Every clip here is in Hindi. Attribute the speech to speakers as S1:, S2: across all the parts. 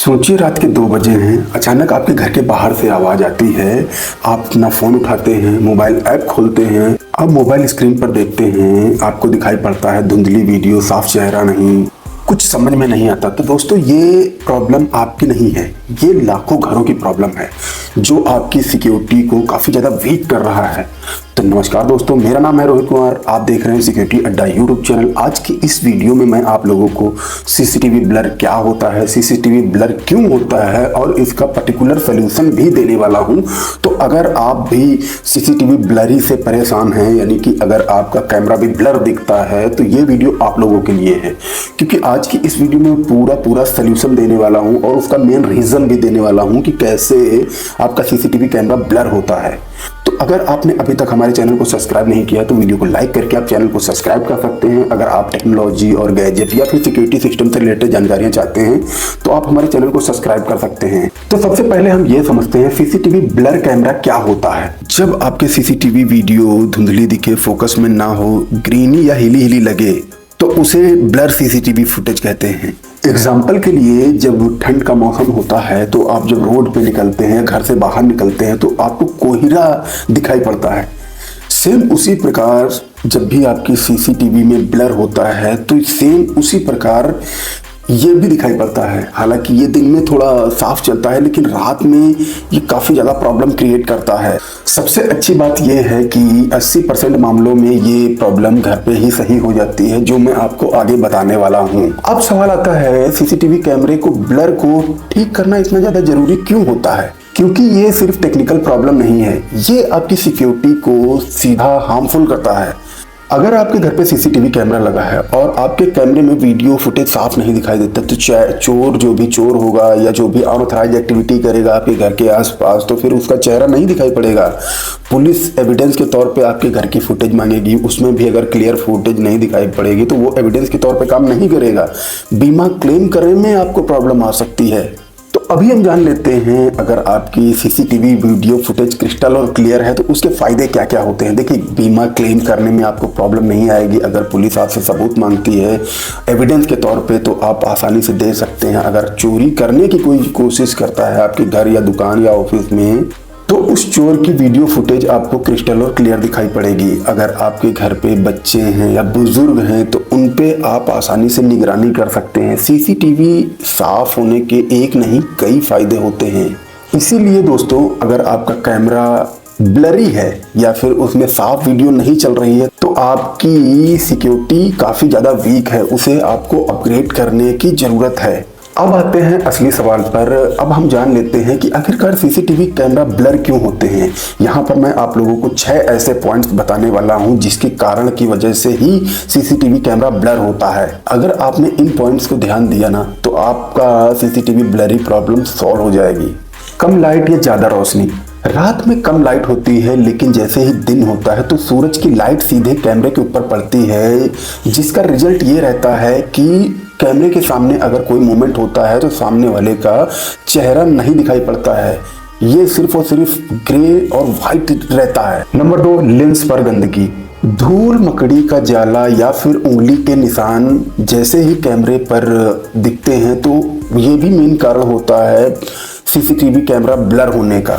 S1: सोचिए रात के 2 बजे हैं, अचानक आपके घर के बाहर से आवाज आती है। आप अपना फोन उठाते हैं, मोबाइल ऐप खोलते हैं। अब मोबाइल स्क्रीन पर देखते हैं, आपको दिखाई पड़ता है धुंधली वीडियो, साफ चेहरा नहीं, कुछ समझ में नहीं आता। तो दोस्तों, ये प्रॉब्लम आपकी नहीं है, ये लाखों घरों की प्रॉब्लम है जो आपकी सिक्योरिटी को काफी ज्यादा वीक कर रहा है। तो नमस्कार दोस्तों, मेरा नाम है रोहित कुमार, आप देख रहे हैं सिक्योरिटी अड्डा यूट्यूब चैनल। आज की इस वीडियो में मैं आप लोगों को सीसीटीवी ब्लर क्या होता है, सीसीटीवी ब्लर क्यों होता है और इसका पर्टिकुलर सोल्यूशन भी देने वाला हूं। तो अगर आप भी सीसीटीवी ब्लरी से परेशान हैं, यानी कि अगर आपका कैमरा भी ब्लर दिखता है, तो ये वीडियो आप लोगों के लिए है, क्योंकि आज की इस वीडियो में पूरा सोल्यूशन देने वाला हूं और उसका मेन रीजन भी देने वाला हूं कि कैसे आपका सीसीटीवी कैमरा ब्लर होता है। तो अगर आपने अभी तक हमारे चैनल को सब्सक्राइब नहीं किया तो वीडियो को लाइक करके आप चैनल को सब्सक्राइब कर सकते हैं। अगर आप टेक्नोलॉजी और गैजेट या फिर सिक्योरिटी सिस्टम से रिलेटेड जानकारियां चाहते हैं तो आप हमारे चैनल को सब्सक्राइब कर सकते हैं। तो सबसे पहले हम ये समझते हैं सीसीटीवी ब्लर कैमरा क्या होता है। जब आपके सीसीटीवी वीडियो धुंधली दिखे, फोकस में ना हो, ग्रीनी या हिली लगे, तो उसे ब्लर सीसीटीवी फुटेज कहते हैं। एग्जाम्पल के लिए, जब ठंड का मौसम होता है तो आप जब रोड पे निकलते हैं, घर से बाहर निकलते हैं, तो आपको कोहरा दिखाई पड़ता है। सेम उसी प्रकार जब भी आपकी सीसीटीवी में ब्लर होता है तो सेम उसी प्रकार ये भी दिखाई पड़ता है। हालांकि ये दिन में थोड़ा साफ चलता है, लेकिन रात में ये काफ़ी ज़्यादा प्रॉब्लम क्रिएट करता है। सबसे अच्छी बात ये है कि 80% मामलों में ये प्रॉब्लम घर पे ही सही हो जाती है, जो मैं आपको आगे बताने वाला हूँ। अब सवाल आता है, सीसीटीवी कैमरे को ब्लर को ठीक करना इतना ज़्यादा जरूरी क्यों होता है? क्योंकि ये सिर्फ टेक्निकल प्रॉब्लम नहीं है, ये आपकी सिक्योरिटी को सीधा हार्मफुल करता है। अगर आपके घर पे सीसीटीवी कैमरा लगा है और आपके कैमरे में वीडियो फुटेज साफ नहीं दिखाई देता, तो चोर जो भी चोर होगा या जो भी अनऑथराइज्ड एक्टिविटी करेगा आपके घर के आसपास, तो फिर उसका चेहरा नहीं दिखाई पड़ेगा। पुलिस एविडेंस के तौर पे आपके घर की फुटेज मांगेगी, उसमें भी अगर क्लियर फुटेज नहीं दिखाई पड़ेगी तो वो एविडेंस के तौर पे काम नहीं करेगा। बीमा क्लेम करने में आपको प्रॉब्लम आ सकती है। तो अभी हम जान लेते हैं, अगर आपकी सीसीटीवी वीडियो फुटेज क्रिस्टल और क्लियर है तो उसके फायदे क्या क्या होते हैं। देखिए, बीमा क्लेम करने में आपको प्रॉब्लम नहीं आएगी। अगर पुलिस आपसे सबूत मांगती है एविडेंस के तौर पे तो आप आसानी से दे सकते हैं। अगर चोरी करने की कोई कोशिश करता है आपके घर या दुकान या ऑफिस में, तो उस चोर की वीडियो फुटेज आपको क्रिस्टल और क्लियर दिखाई पड़ेगी। अगर आपके घर पे बच्चे हैं या बुजुर्ग हैं तो उन पे आप आसानी से निगरानी कर सकते हैं। सीसीटीवी साफ होने के एक नहीं कई फायदे होते हैं। इसीलिए दोस्तों, अगर आपका कैमरा ब्लरी है या फिर उसमें साफ वीडियो नहीं चल रही है तो आपकी सिक्योरिटी काफ़ी ज़्यादा वीक है, उसे आपको अपग्रेड करने की ज़रूरत है। अब आते हैं असली सवाल पर। अब हम जान लेते हैं कि आखिरकार सीसीटीवी कैमरा ब्लर क्यों होते हैं। यहाँ पर मैं आप लोगों को 6 ऐसे पॉइंट्स बताने वाला हूँ जिसके कारण की वजह से ही सीसीटीवी कैमरा ब्लर होता है। अगर आपने इन पॉइंट्स को ध्यान दिया ना तो आपका सीसीटीवी ब्लरी प्रॉब्लम सॉल्व हो जाएगी। कम लाइट या ज़्यादा रोशनी। रात में कम लाइट होती है, लेकिन जैसे ही दिन होता है तो सूरज की लाइट सीधे कैमरे के ऊपर पड़ती है, जिसका रिजल्ट ये रहता है कि कैमरे के सामने अगर कोई मूवमेंट होता है तो सामने वाले का चेहरा नहीं दिखाई पड़ता है। ये सिर्फ और सिर्फ ग्रे और व्हाइट रहता है। नंबर 2, लेंस पर गंदगी। धूल, मकड़ी का जाला या फिर उंगली के निशान जैसे ही कैमरे पर दिखते हैं तो ये भी मेन कारण होता है सीसीटीवी कैमरा ब्लर होने का।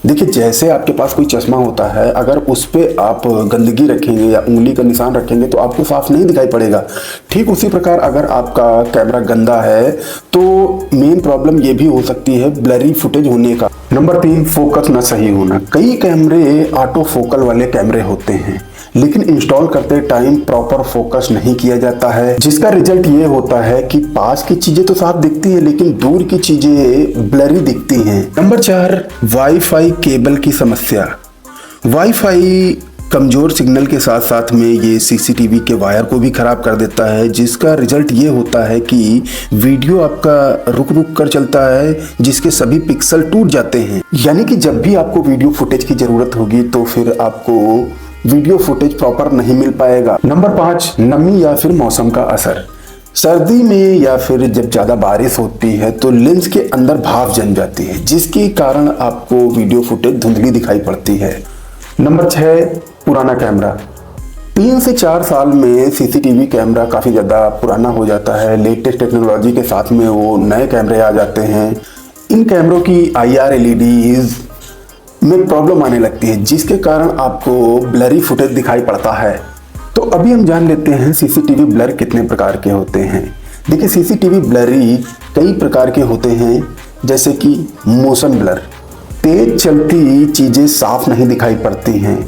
S1: देखिए, जैसे आपके पास कोई चश्मा होता है, अगर उस पे आप गंदगी रखेंगे या उंगली का निशान रखेंगे तो आपको साफ नहीं दिखाई पड़ेगा। ठीक उसी प्रकार अगर आपका कैमरा गंदा है तो मेन प्रॉब्लम ये भी हो सकती है ब्लरी फुटेज होने का। नंबर 3, फोकस ना सही होना। कई कैमरे ऑटो फोकल वाले कैमरे होते हैं, लेकिन इंस्टॉल करते टाइम प्रॉपर फोकस नहीं किया जाता है, जिसका रिजल्ट ये होता है कि पास की चीजें तो साफ दिखती हैं लेकिन दूर की चीजें ब्लरी दिखती हैं। नंबर 4, वाईफाई केबल की समस्या। वाईफाई कमजोर सिग्नल के साथ साथ में ये सीसीटीवी के वायर को भी खराब कर देता है, जिसका रिजल्ट ये होता है कि वीडियो आपका रुक कर चलता है, जिसके सभी पिक्सल टूट जाते हैं। यानी कि जब भी आपको वीडियो फुटेज की जरूरत होगी तो फिर आपको वीडियो फुटेज प्रॉपर नहीं मिल पाएगा। नंबर 5, नमी या फिर मौसम का असर। सर्दी में या फिर जब ज़्यादा बारिश होती है तो लेंस के अंदर भाप जम जाती है, जिसके कारण आपको वीडियो फुटेज धुंधली दिखाई पड़ती है। नंबर 6, पुराना कैमरा। 3 से 4 साल में सीसीटीवी कैमरा काफ़ी ज़्यादा पुराना हो जाता है। लेटेस्ट टेक्नोलॉजी के साथ में वो नए कैमरे आ जाते हैं। इन कैमरों की IR LEDs में प्रॉब्लम आने लगती है, जिसके कारण आपको ब्लरी फुटेज दिखाई पड़ता है। तो अभी हम जान लेते हैं सीसीटीवी ब्लर कितने प्रकार के होते हैं। देखिए, सीसीटीवी ब्लरी कई प्रकार के होते हैं, जैसे कि मोशन ब्लर, तेज चलती चीज़ें साफ नहीं दिखाई पड़ती हैं।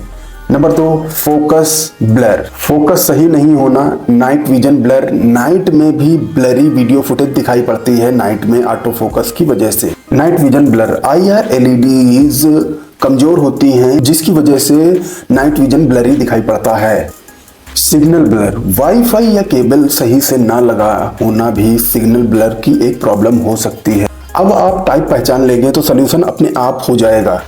S1: नंबर 2, फोकस ब्लर, फोकस सही नहीं होना। नाइट विजन ब्लर, नाइट में भी ब्लरी वीडियो फुटेज दिखाई पड़ती है नाइट में ऑटो फोकस की वजह से। Night vision blur, IR LEDs कमजोर होती हैं, जिसकी वजह से नाइट विजन ब्लरी दिखाई पड़ता है। सिग्नल ब्लर, वाईफाई या केबल सही से ना लगा होना भी सिग्नल ब्लर की एक प्रॉब्लम हो सकती है। अब आप टाइप पहचान लेंगे तो सॉल्यूशन अपने आप हो जाएगा।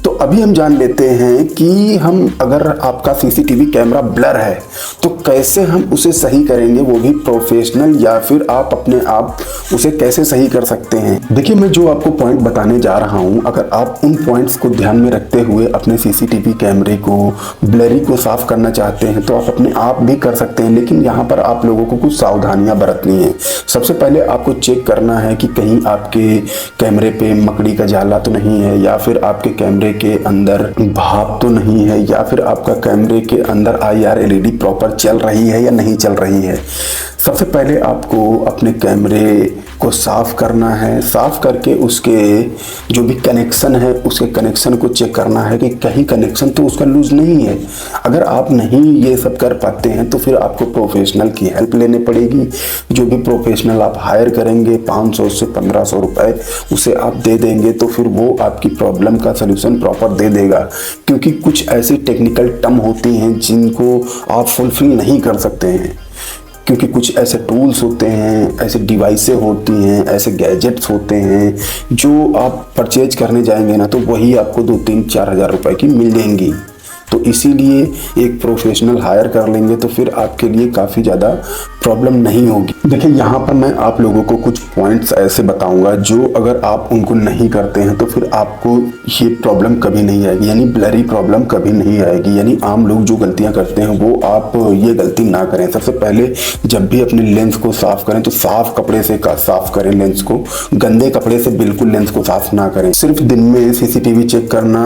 S1: तो अभी हम जान लेते हैं कि हम अगर आपका सीसीटीवी कैमरा ब्लर है तो कैसे हम उसे सही करेंगे, वो भी प्रोफेशनल, या फिर आप अपने आप उसे कैसे सही कर सकते हैं। देखिए, मैं जो आपको पॉइंट बताने जा रहा हूं, अगर आप उन पॉइंट्स को ध्यान में रखते हुए अपने सीसीटीवी कैमरे को ब्लरी को साफ करना चाहते हैं तो आप अपने आप भी कर सकते हैं। लेकिन यहाँ पर आप लोगों को कुछ सावधानियां बरतनी है। सबसे पहले आपको चेक करना है कि कहीं आपके कैमरे पे मकड़ी का जाला तो नहीं है, या फिर आपके कैमरे के अंदर भाप तो नहीं है, या फिर आपका कैमरे के अंदर IR LED प्रॉपर चल रही है या नहीं चल रही है। सबसे पहले आपको अपने कैमरे को साफ करना है। साफ करके उसके जो भी कनेक्शन है उसके कनेक्शन को चेक करना है कि कहीं कनेक्शन तो उसका लूज नहीं है। अगर आप नहीं ये सब कर पाते हैं तो फिर आपको प्रोफेशनल की हेल्प लेनी पड़ेगी। जो भी प्रोफेशनल आप हायर करेंगे 500 से 1500 रुपए उसे आप दे देंगे तो फिर वो आपकी प्रॉब्लम का सलूशन प्रॉपर दे देगा। क्योंकि कुछ ऐसी टेक्निकल टर्म होती हैं जिनको आप फुलफिल नहीं कर सकते हैं, क्योंकि कुछ ऐसे टूल्स होते हैं, ऐसे डिवाइसें होती हैं, ऐसे गैजेट्स होते हैं जो आप परचेज करने जाएंगे ना तो वही आपको 2-3-4 हज़ार रुपए की मिल जाएंगी। तो इसीलिए एक प्रोफेशनल हायर कर लेंगे तो फिर आपके लिए काफ़ी ज़्यादा प्रॉब्लम नहीं होगी। देखिए, यहाँ पर मैं आप लोगों को कुछ पॉइंट्स ऐसे बताऊंगा जो अगर आप उनको नहीं करते हैं तो फिर आपको ये प्रॉब्लम कभी नहीं आएगी, यानी ब्लरी प्रॉब्लम कभी नहीं आएगी। यानी आम लोग जो गलतियाँ करते हैं वो आप ये गलती ना करें। सबसे पहले जब भी अपने लेंस को साफ करें तो साफ कपड़े से साफ करें लेंस को, गंदे कपड़े से बिल्कुल लेंस को साफ ना करें। सिर्फ दिन में सीसीटीवी चेक करना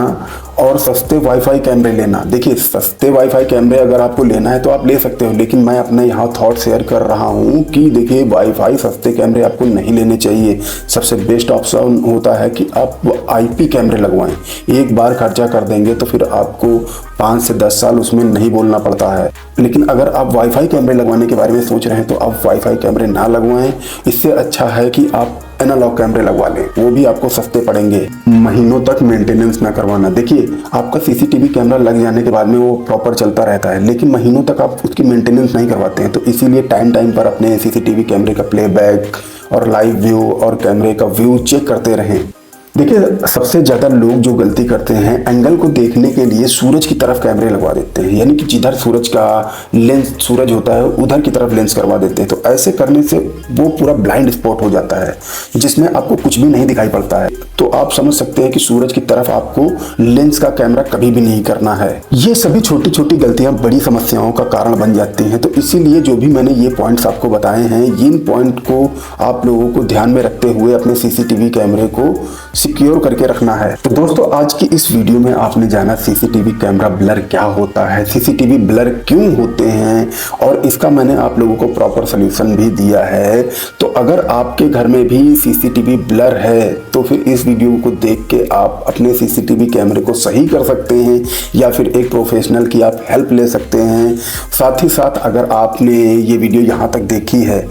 S1: और सस्ते वाईफाई कैमरे लेना। देखिए, सस्ते वाईफाई कैमरे अगर आपको लेना है तो आप ले सकते हो, लेकिन मैं अपने यहाँ थॉट शेयर कर रहा हूँ कि देखिए, वाईफाई सस्ते कैमरे आपको नहीं लेने चाहिए। सबसे बेस्ट ऑप्शन होता है कि आप IP कैमरे लगवाएं। एक बार खर्चा कर देंगे तो फिर आपको 5 से 10 साल उसमें नहीं बोलना पड़ता है। लेकिन अगर आप वाईफाई कैमरे लगवाने के बारे में सोच रहे हैं तो आप वाईफाई कैमरे ना लगवाएं। इससे अच्छा है कि आप एनालॉग कैमरे लगवा लें, वो भी आपको सस्ते पड़ेंगे। महीनों तक मेंटेनेंस ना करवाना। देखिए, आपका सीसीटीवी कैमरा लग जाने के बाद में वो प्रॉपर चलता रहता है, लेकिन महीनों तक आप उसकी मेंटेनेंस नहीं करवाते हैं। तो इसीलिए टाइम टाइम पर अपने सीसीटीवी कैमरे का प्लेबैक और लाइव व्यू और कैमरे का व्यू चेक करते रहें। देखिए, सबसे ज़्यादा लोग जो गलती करते हैं, एंगल को देखने के लिए सूरज की तरफ कैमरे लगवा देते हैं, यानी कि जिधर सूरज का लेंस सूरज होता है उधर की तरफ लेंस करवा देते हैं। तो ऐसे करने से वो पूरा ब्लाइंड स्पॉट हो जाता है जिसमें आपको कुछ भी नहीं दिखाई पड़ता है। तो आप समझ सकते हैं कि सूरज की तरफ आपको लेंस का कैमरा कभी भी नहीं करना है। ये सभी छोटी छोटी गलतियां बड़ी समस्याओं का कारण बन जाती हैं। तो इसीलिए जो भी मैंने ये पॉइंट्स आपको बताए हैं, इन पॉइंट को आप लोगों को ध्यान में रखते हुए अपने सीसीटीवी कैमरे को सिक्योर करके रखना है। तो दोस्तों, आज की इस वीडियो में आपने जाना सीसीटीवी कैमरा ब्लर क्या होता है, सीसीटीवी ब्लर क्यों होते हैं, और इसका मैंने आप लोगों को प्रॉपर सलूशन भी दिया है। तो अगर आपके घर में भी सीसीटीवी ब्लर है तो फिर इस वीडियो को देख के आप अपने सीसीटीवी कैमरे को सही कर सकते हैं, या फिर एक प्रोफेशनल की आप हेल्प ले सकते हैं। साथ ही साथ अगर आपने ये वीडियो यहाँ तक देखी है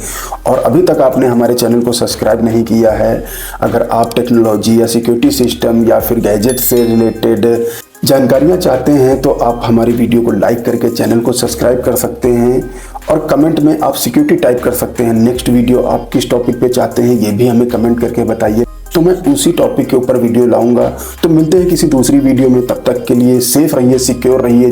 S1: और अभी तक आपने हमारे चैनल को सब्सक्राइब नहीं किया है, अगर आप टेक्नोलॉजी या सिक्योरिटी सिस्टम या फिर गैजेट से रिलेटेड जानकारियाँ चाहते हैं तो आप हमारी वीडियो को लाइक करके चैनल को सब्सक्राइब कर सकते हैं, और कमेंट में आप सिक्योरिटी टाइप कर सकते हैं। नेक्स्ट वीडियो आप किस टॉपिक पे चाहते हैं ये भी हमें कमेंट करके बताइए, तो मैं उसी टॉपिक के ऊपर वीडियो लाऊंगा। तो मिलते हैं किसी दूसरी वीडियो में, तब तक के लिए सेफ रहिए, सिक्योर रहिए।